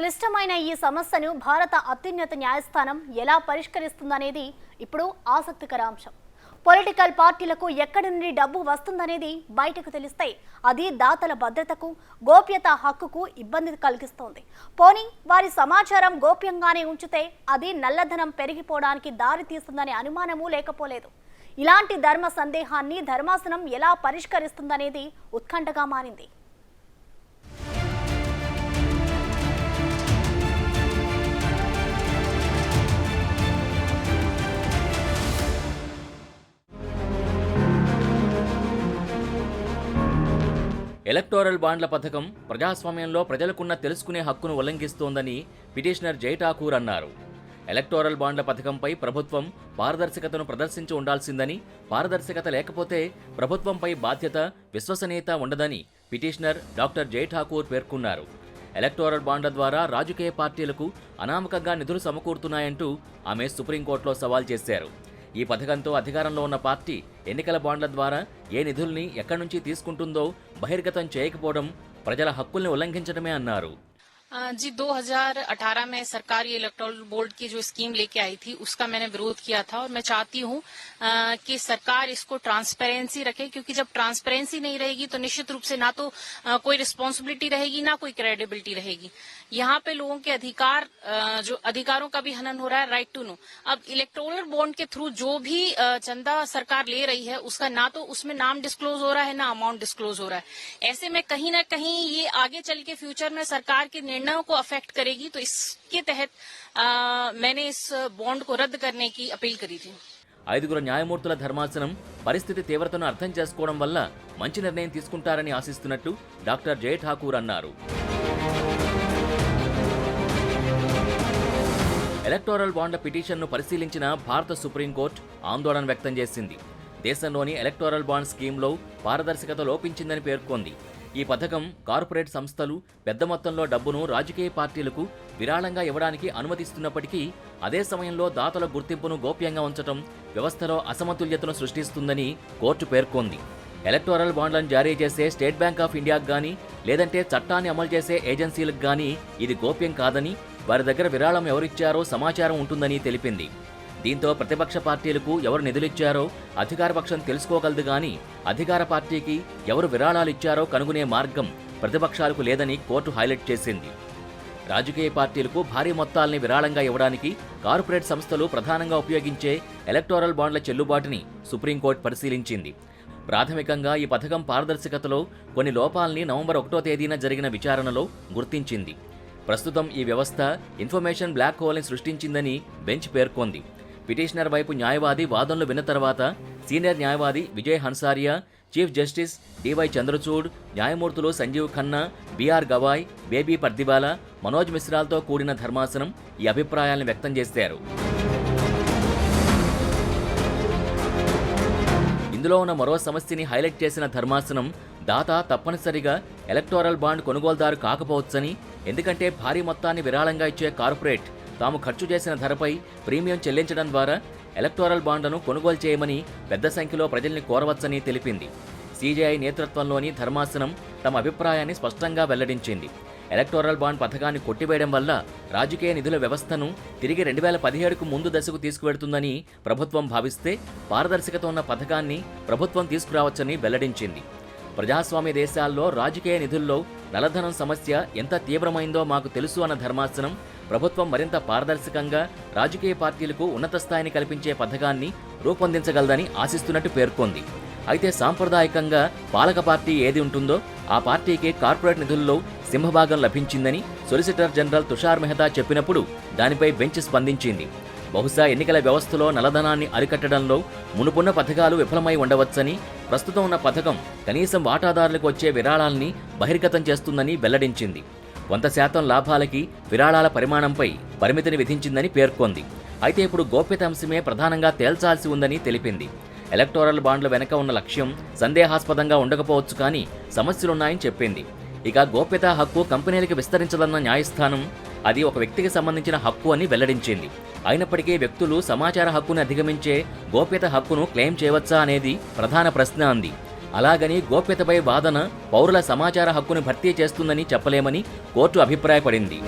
క్లిష్టమైన ఈ సమస్యను భారత అత్యున్నత న్యాయస్థానం ఎలా పరిష్కరిస్తుందనేది ఇప్పుడు ఆసక్తికర అంశం. పొలిటికల్ పార్టీలకు ఎక్కడి నుండి డబ్బు వస్తుందనేది బయటకు తెలిస్తే అది దాతల భద్రతకు, గోప్యత హక్కుకు ఇబ్బంది కలిగిస్తోంది. పోనీ వారి సమాచారం గోప్యంగానే ఉంచితే అది నల్లధనం పెరిగిపోవడానికి దారి తీస్తుందనే అనుమానము లేకపోలేదు. ఇలాంటి ధర్మ సందేహాన్ని ధర్మాసనం ఎలా పరిష్కరిస్తుందనేది ఉత్కంఠగా మారింది. ఎలక్టోరల్ బాండ్ల పథకం ప్రజాస్వామ్యంలో ప్రజలకున్న తెలుసుకునే హక్కును ఉల్లంఘిస్తోందని పిటిషనర్ జై ఠాకూర్ అన్నారు. ఎలక్టోరల్ బాండ్ల పథకంపై ప్రభుత్వం పారదర్శకతను ప్రదర్శించి ఉండాల్సిందని, పారదర్శకత లేకపోతే ప్రభుత్వంపై బాధ్యత, విశ్వసనీయత ఉండదని పిటిషనర్ డాక్టర్ జై ఠాకూర్ పేర్కొన్నారు. ఎలక్టోరల్ బాండ్ల ద్వారా రాజకీయ పార్టీలకు అనామకంగా నిధులు సమకూరుతున్నాయంటూ ఆమె సుప్రీంకోర్టులో సవాల్ చేశారు. ఈ పథకంతో అధికారంలో ఉన్న పార్టీ ఎన్నికల బాండ్ల ద్వారా ఏ నిధుల్ని ఎక్కడి నుంచి తీసుకుంటుందో బహిర్గతం చేయకపోవడం ప్రజల హక్కుల్ని ఉల్లంఘించడమే అన్నారు. जी 2018 में सरकार ये इलेक्टोरल बोर्ड की जो स्कीम लेके आई थी उसका मैंने विरोध किया था और मैं चाहती हूँ कि सरकार इसको ट्रांसपेरेंसी रखे, क्योंकि जब ट्रांसपेरेंसी नहीं रहेगी तो निश्चित रूप से ना तो कोई रिस्पॉन्सिबिलिटी रहेगी ना कोई क्रेडिबिलिटी रहेगी. यहाँ पे लोगों के अधिकार, जो अधिकारों का भी हनन हो रहा है, राइट टू नो. अब इलेक्टोरल बॉन्ड के थ्रू जो भी चंदा सरकार ले रही है उसका ना तो उसमें नाम डिस्क्लोज हो रहा है ना अमाउंट डिस्क्लोज हो रहा है. ऐसे में कहीं ना कहीं ये आगे चल के फ्यूचर में सरकार के निर्णयों को अफेक्ट करेगी. तो इसके तहत मैंने इस बॉन्ड को रद्द करने की अपील करी थी. 5 న్యాయమూర్తుల ధర్మాసనం పరిస్థితి తీవ్రతను అర్థం చేసుకోవడం వల్ల మంచి నిర్ణయం తీసుకుంటారని ఆశిస్తున్నట్టు డాక్టర్ జై ఠాకూర్ అన్నారు. ఎలక్టోరల్ బాండ్ల పిటిషన్ను పరిశీలించిన భారత సుప్రీంకోర్టు ఆందోళన వ్యక్తం చేసింది. దేశంలోని ఎలక్టోరల్ బాండ్ స్కీమ్లో పారదర్శకత లోపించిందని పేర్కొంది. ఈ పథకం కార్పొరేట్ సంస్థలు పెద్ద మొత్తంలో డబ్బును రాజకీయ పార్టీలకు విరాళంగా ఇవ్వడానికి అనుమతిస్తున్నప్పటికీ అదే సమయంలో దాతల గుర్తింపును గోప్యంగా ఉంచడం వ్యవస్థలో అసమతుల్యతను సృష్టిస్తుందని కోర్టు పేర్కొంది. ఎలక్టోరల్ బాండ్లను జారీ చేసే స్టేట్ బ్యాంక్ ఆఫ్ ఇండియాకు గానీ, లేదంటే చట్టాన్ని అమలు చేసే ఏజెన్సీలకు గానీ ఇది గోప్యం కాదని, వారి దగ్గర విరాళం ఎవరిచ్చారో సమాచారం ఉంటుందని తెలిపింది. దీంతో ప్రతిపక్ష పార్టీలకు ఎవరు నిధులిచ్చారో అధికార పక్షం తెలుసుకోగలదు గాని అధికార పార్టీకి ఎవరు విరాళాలు ఇచ్చారో కనుగొనే మార్గం ప్రతిపక్షాలకు లేదని కోర్టు హైలైట్ చేసింది. రాజకీయ పార్టీలకు భారీ మొత్తాల్ని విరాళంగా ఇవ్వడానికి కార్పొరేట్ సంస్థలు ప్రధానంగా ఉపయోగించే ఎలక్టోరల్ బాండ్ల చెల్లుబాటుని సుప్రీంకోర్టు పరిశీలించింది. ప్రాథమికంగా ఈ పథకం పారదర్శకతలో కొన్ని లోపాల్ని నవంబర్ 1వ తేదీన జరిగిన విచారణలో గుర్తించింది. ప్రస్తుతం ఈ వ్యవస్థ ఇన్ఫర్మేషన్ బ్లాక్ హోల్ని సృష్టించిందని బెంచ్ పేర్కొంది. పిటిషనర్ వైపు న్యాయవాది వాదనలు విన్న తర్వాత సీనియర్ న్యాయవాది Vijay Hansaria, chief justice DY Chandrachud, న్యాయమూర్తులు సంజీవ్ ఖన్నా, బిఆర్ గవాయ్, బేబీ పర్దివాలా, మనోజ్ మిశ్రాలతో కూడిన ధర్మాసనం ఈ అభిప్రాయాలను వ్యక్తం చేశారు. ఇందులో ఉన్న మరో సమస్యని హైలైట్ చేసిన ధర్మాసనం దాత తప్పనిసరిగా ఎలక్టోరల్ బాండ్ కొనుగోలుదారు కాకపోవచ్చని, ఎందుకంటే భారీ మొత్తాన్ని విరాళంగా ఇచ్చే కార్పొరేట్ తాము ఖర్చు చేసిన ధరపై ప్రీమియం చెల్లించడం ద్వారా ఎలక్టోరల్ బాండ్లను కొనుగోలు చేయమని పెద్ద సంఖ్యలో ప్రజల్ని కోరవచ్చని తెలిపింది. సిజేఐ నేతృత్వంలోని ధర్మాసనం తమ అభిప్రాయాన్ని స్పష్టంగా వెల్లడించింది. ఎలక్టోరల్ బాండ్ పథకాన్ని కొట్టివేయడం వల్ల రాజకీయ నిధుల వ్యవస్థను తిరిగి 2017కు ముందు దశకు తీసుకువెడుతుందని ప్రభుత్వం భావిస్తే పారదర్శకత ఉన్న పథకాన్ని ప్రభుత్వం తీసుకురావచ్చని వెల్లడించింది. ప్రజాస్వామ్య దేశాల్లో రాజకీయ నిధుల్లో నల్లధనం సమస్య ఎంత తీవ్రమైందో మాకు తెలుసు అన్న ధర్మాసనం ప్రభుత్వం మరింత పారదర్శకంగా రాజకీయ పార్టీలకు ఉన్నత స్థాయిని కల్పించే పథకాన్ని రూపొందించగలదని ఆశిస్తున్నట్టు పేర్కొంది. అయితే సాంప్రదాయకంగా పాలక పార్టీ ఏది ఉంటుందో ఆ పార్టీకి కార్పొరేట్ నిధుల్లో సింహభాగం లభించిందని సొలిసిటర్ జనరల్ తుషార్ మెహతా చెప్పినప్పుడు దానిపై బెంచ్ స్పందించింది. బహుశా ఎన్నికల వ్యవస్థలో నల్లధనాన్ని అరికట్టడంలో మునుపున్న పథకాలు విఫలమై ఉండవచ్చని, ప్రస్తుతం ఉన్న పథకం కనీసం వాటాదారులకు వచ్చే విరాళాల్ని బహిర్గతం చేస్తుందని వెల్లడించింది. 100% లాభాలకి విరాళాల పరిమాణంపై పరిమితిని విధించిందని పేర్కొంది. అయితే ఇప్పుడు గోప్యత అంశమే ప్రధానంగా తేల్చాల్సి ఉందని తెలిపింది. ఎలక్టోరల్ బాండ్ల వెనక ఉన్న లక్ష్యం సందేహాస్పదంగా ఉండకపోవచ్చు కానీ సమస్యలున్నాయని చెప్పింది. ఇక గోప్యతా హక్కు కంపెనీలకు విస్తరించదన్న న్యాయస్థానం అది ఒక వ్యక్తికి సంబంధించిన హక్కు అని వెల్లడించింది. అయినప్పటికీ వ్యక్తులు సమాచార హక్కును అధిగమించే గోప్యత హక్కును క్లెయిమ్ చేయవచ్చా అనేది ప్రధాన ప్రశ్న అంది. అలాగని గోప్యతపై వాదన పౌరుల సమాచార హక్కును భర్తీ చేస్తుందని చెప్పలేమని కోర్టు అభిప్రాయపడింది.